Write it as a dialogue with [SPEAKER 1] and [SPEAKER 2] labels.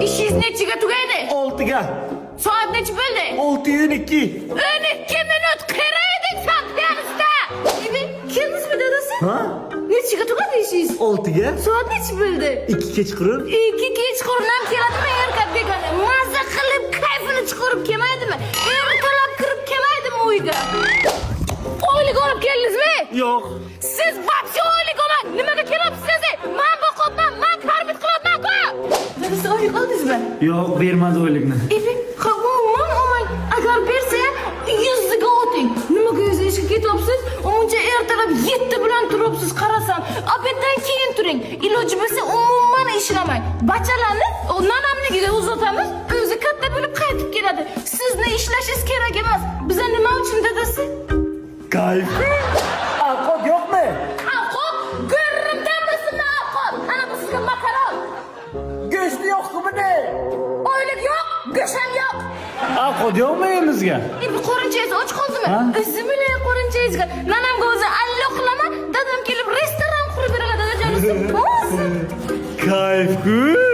[SPEAKER 1] İşiniz neçige tugaydi?
[SPEAKER 2] 6'ga.
[SPEAKER 1] Soat neçi bo'ldi?
[SPEAKER 2] 6:12.
[SPEAKER 1] 12 minut qarayding sen piyanista. Kimsizmi dadasi?
[SPEAKER 2] Ha?
[SPEAKER 1] Nechiga tugadi ishingiz?
[SPEAKER 2] 6'ga.
[SPEAKER 1] Soat nechi bo'ldi?
[SPEAKER 2] 2 kechqurun.
[SPEAKER 1] 2 kechqurun keladimi erkak begona? Mazza qilib kayfini chiqarib kelmaydimi? Ertalab kirib kelmaydimi uyga? Oylik olib keldingizmi?
[SPEAKER 2] Yo'q.
[SPEAKER 1] Siz vobshe oylik olmang. Nimaga kelyapsiz? Men boqyapman, men karbit qilyapman-ku. Dadasi oylik oldingizmi?
[SPEAKER 2] Yo'q, bermadi o'ylikni.
[SPEAKER 1] Umuman olmang. Agar bersa ham yuziga oting. Nimaga o'zi ishga ketyapsiz? Uncha ertalab 7 bilan turibsiz, qarasam. Obeddan keyin turing. Iloji bo'lsa umuman ishlamang. Bachalarni nanamnikiga uzatamiz. O'zi katta bo'lib qaytib keladi. Sizni ishlashingiz kerak emas. Biza nima uchun dadasi?
[SPEAKER 2] Kayf. Alqot yo'qmi?
[SPEAKER 1] Alqot, go'rimdan bilsinmi alqot? Ana bu sizga makaron.
[SPEAKER 2] Go'sht yo'qmi buni?
[SPEAKER 1] Oylik yo'q, go'sht ham yo'q.
[SPEAKER 2] Alqot yo'qmi uyimizga?
[SPEAKER 1] Bir qo'rinchangiz och qoldimi?
[SPEAKER 2] Ha?
[SPEAKER 1] O'zimni qo'rinchangizga. Nanamga o'zi alloh qilaman. Dadam kelib restoran qurib beradi dadajonisi. Bo'lsin.
[SPEAKER 2] Kayf-ku.